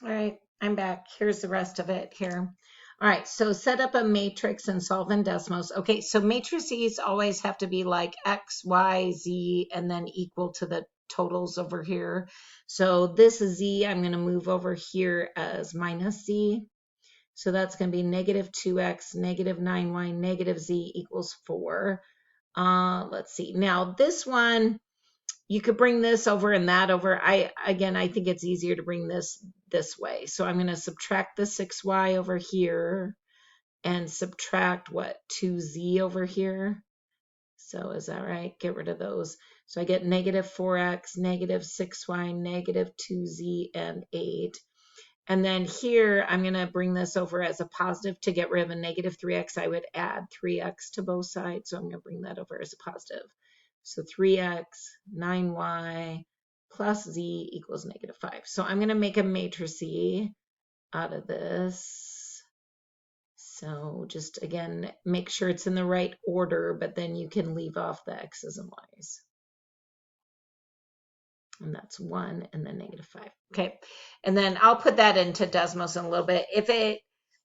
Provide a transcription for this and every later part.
All right, I'm back. Here's the rest of it here. All right, so set up a matrix and solve in DESMOS. Okay, so matrices always have to be like X, Y, Z, and then equal to the totals over here. So this Z, I'm going to move over here as minus Z. So that's going to be negative 2X, negative 9Y, negative Z equals 4. Let's see. Now this one, you could bring this over and that over. I think it's easier to bring this way. So I'm going to subtract the 6y over here and subtract what, 2z over here. So is that right? Get rid of those. So I get negative 4x, negative 6y, negative 2z, and 8. And then here, I'm going to bring this over as a positive to get rid of a negative 3x. I would add 3x to both sides. So I'm going to bring that over as a positive. So 3x, 9y, plus z equals negative 5. So I'm going to make a matrix out of this. So just, again, make sure it's in the right order, but then you can leave off the x's and y's. And that's 1 and then negative 5. Okay. And then I'll put that into DESMOS in a little bit. If it,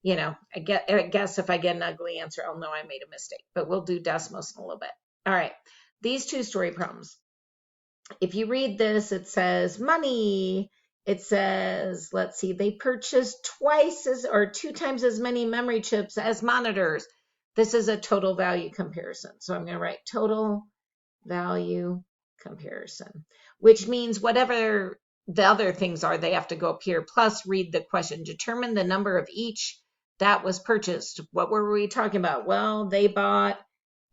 I guess if I get an ugly answer, I'll know I made a mistake, but we'll do DESMOS in a little bit. All right. These two story problems. If you read this, it says money. It says, let's see, they purchased 2 times as many memory chips as monitors. This is a total value comparison. So I'm going to write total value comparison, which means whatever the other things are, they have to go up here. Plus, read the question. Determine the number of each that was purchased. What were we talking about? Well, they bought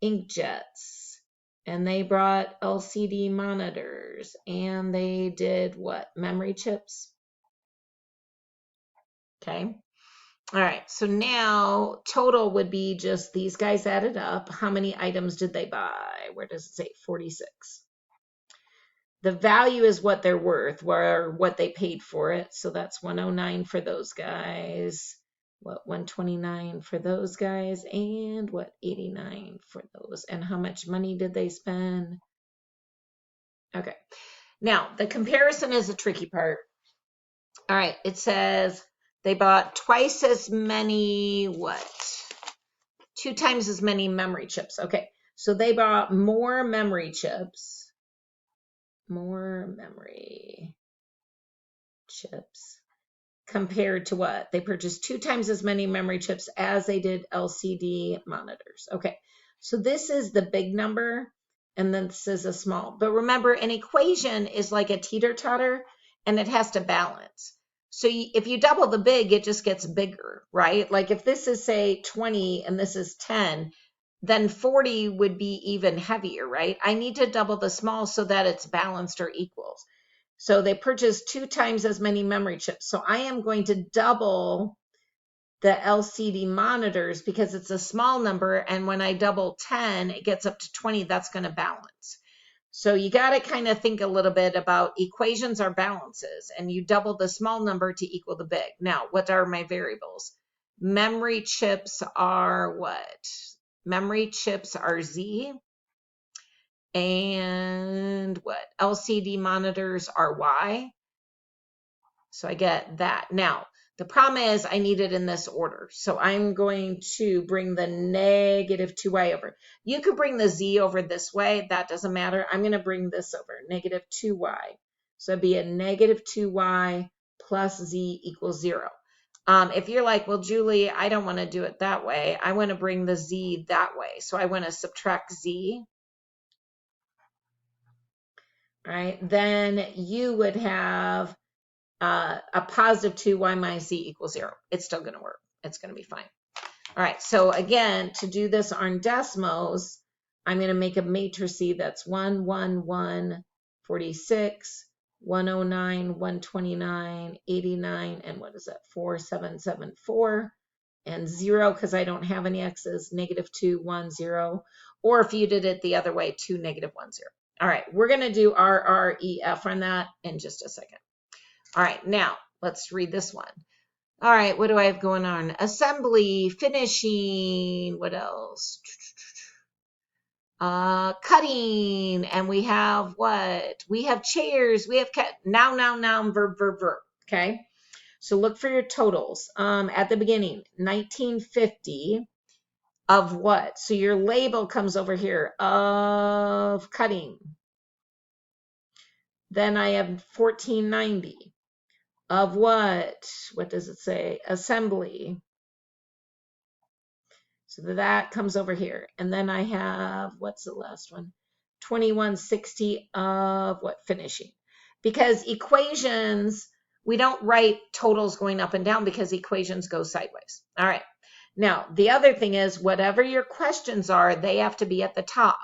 inkjets, and they brought LCD monitors, and they did what? Memory chips. Okay. All right. So now total would be just these guys added up. How many items did they buy? Where does it say? 46. The value is what they're worth, or what they paid for it. So that's 109 for those guys. What, 129 for those guys, and what, 89 for those. And how much money did they spend? Okay. Now, the comparison is a tricky part. All right. It says they bought twice as many, what? 2 times as many memory chips. Okay. So they bought more memory chips. More memory chips compared to what? They purchased 2 times as many memory chips as they did LCD monitors. Okay, so this is the big number, and then this is a small. But remember, an equation is like a teeter-totter, and it has to balance. So if you double the big, it just gets bigger, right? Like if this is, say, 20 and this is 10, then 40 would be even heavier, right? I need to double the small so that it's balanced or equals. So they purchased 2 times as many memory chips. So I am going to double the LCD monitors because it's a small number. And when I double 10, it gets up to 20. That's going to balance. So you got to kind of think a little bit about equations are balances, and you double the small number to equal the big. Now, what are my variables? Memory chips are what? Memory chips are Z, and what? LCD monitors are Y. So I get that. Now, the problem is I need it in this order. So I'm going to bring the negative 2y over. You could bring the z over this way. That doesn't matter. I'm going to bring this over, negative 2y. So it'd be a negative 2y plus z equals 0. If you're like, well, Julie, I don't want to do it that way. I want to bring the z that way. So I want to subtract z. All right. Then you would have a positive 2y minus z equals 0. It's still going to work. It's going to be fine. All right. So again, to do this on DESMOS, I'm going to make a matrix that's 1, 1, 1, 46, 109, 129, 89, and what is that? 4, 7, 7, 4, and 0 because I don't have any x's, negative 2, 1, 0. Or if you did it the other way, 2, negative 1, 0. All right. We're going to do RREF on that in just a second. All right, now let's read this one. All right, what do I have going on? Assembly, finishing, what else? Cutting, and we have what? We have chairs, we have noun, verb, okay? So look for your totals. At the beginning, 1950 of what? So your label comes over here of cutting. Then I have 1490 of what? What does it say? Assembly. So that comes over here. And then I have, what's the last one? 2160 of what? Finishing. Because equations, we don't write totals going up and down because equations go sideways. All right. Now, the other thing is whatever your questions are, they have to be at the top.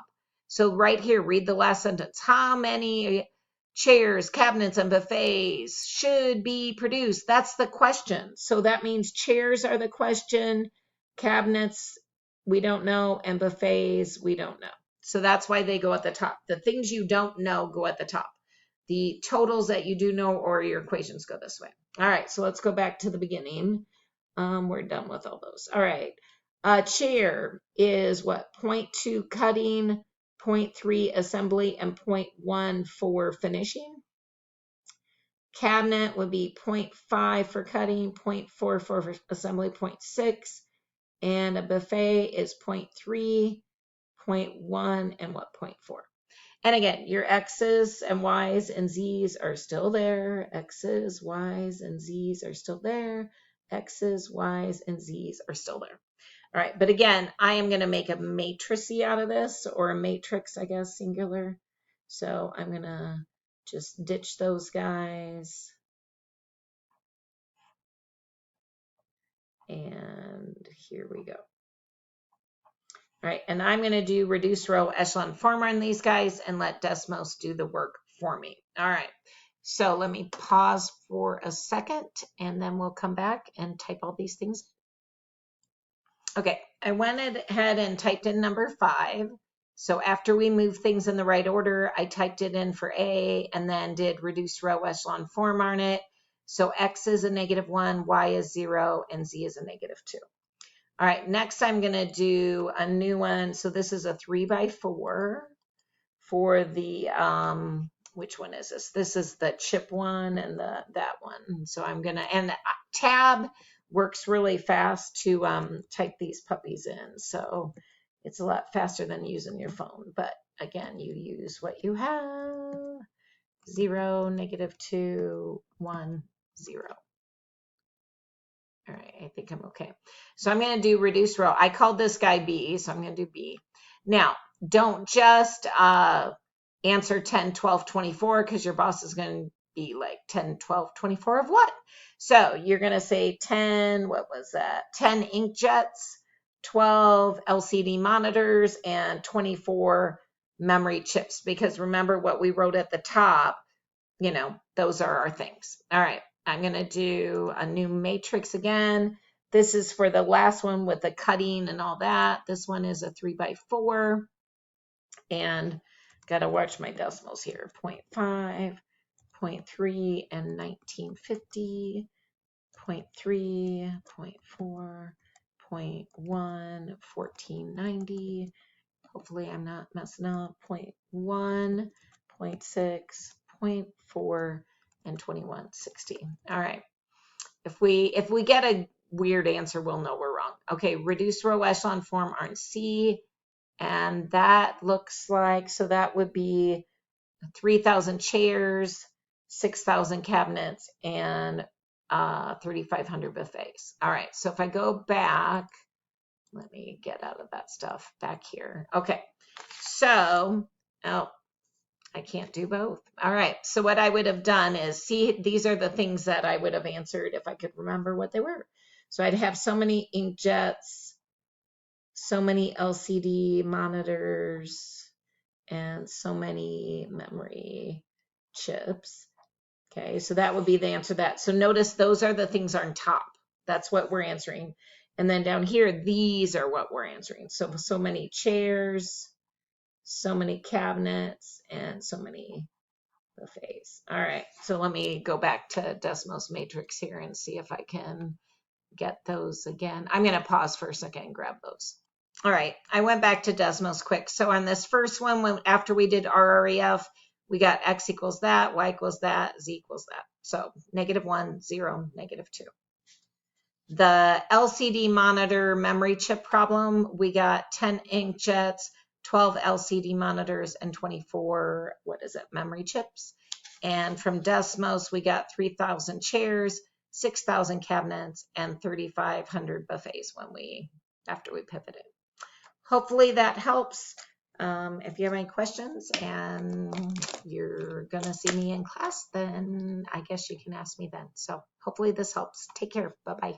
So right here, read the last sentence. How many chairs, cabinets, and buffets should be produced? That's the question. So that means chairs are the question, cabinets, we don't know, and buffets, we don't know. So that's why they go at the top. The things you don't know go at the top. The totals that you do know or your equations go this way. All right, so let's go back to the beginning. We're done with all those. All right. Chair is what? 0.2 cutting, 0.3 assembly, and 0.1 for finishing. Cabinet would be 0.5 for cutting, 0.4 for assembly, 0.6. And a buffet is 0.3, 0.1, and what? 0.4. And again, your X's and Y's and Z's are still there. X's, Y's, and Z's are still there. X's, Y's, and Z's are still there. All right, but again, I am going to make a matrix out of this, or a matrix, I guess, singular. So I'm going to just ditch those guys. And here we go. All right, and I'm going to do reduce row echelon form on these guys and let DESMOS do the work for me. All right, so let me pause for a second and then we'll come back and type all these things. Okay, I went ahead and typed in number 5. So after we move things in the right order, I typed it in for A and then did reduce row echelon form on it. So X is a -1, Y is 0, and Z is a -2. All right, next I'm going to do a new one. So this is a 3x4 for the, which one is this? This is the chip one and that one. So I'm going to, and tab works really fast to type these puppies in. So it's a lot faster than using your phone. But again, you use what you have. 0, -2, 1, 0. All right, I think I'm okay. So I'm going to do reduce row. I called this guy B, so I'm going to do B. Now, don't just answer 10, 12, 24, because your boss is going to be like 10, 12, 24 of what? So you're going to say 10, what was that? 10 inkjets, 12 LCD monitors, and 24 memory chips. Because remember what we wrote at the top, you know, those are our things. All right. I'm going to do a new matrix again. This is for the last one with the cutting and all that. This one is a 3x4. And got to watch my decimals here. 0.5, 0.3, and 1950. 0.3, 0.4, 0.1, 1490. Hopefully I'm not messing up. 0.1, 0.6, 0.4, and 2160. All right. If we get a weird answer, we'll know we're wrong. Okay, reduce row echelon form on C, and that looks like, so that would be 3,000 chairs, 6,000 cabinets, and 3,500 buffets. All right, so if I go back, let me get out of that stuff back here. Okay, so, oh, I can't do both. All right. So what I would have done is, see, these are the things that I would have answered if I could remember what they were. So I'd have so many inkjets, so many LCD monitors, and so many memory chips. Okay. So that would be the answer to that. So notice those are the things on top. That's what we're answering. And then down here, these are what we're answering. So many chairs, so many cabinets, and so many buffets. All right, so let me go back to DESMOS matrix here and see if I can get those again. I'm going to pause for a second and grab those. All right, I went back to DESMOS quick. So on this first one, after we did RREF, we got X equals that, Y equals that, Z equals that. So -1, 0, -2. The LCD monitor memory chip problem, we got 10 inkjets, 12 LCD monitors, and 24, memory chips. And from DESMOS, we got 3,000 chairs, 6,000 cabinets, and 3,500 buffets after we pivoted. Hopefully that helps. If you have any questions and you're going to see me in class, then I guess you can ask me then. So hopefully this helps. Take care. Bye-bye.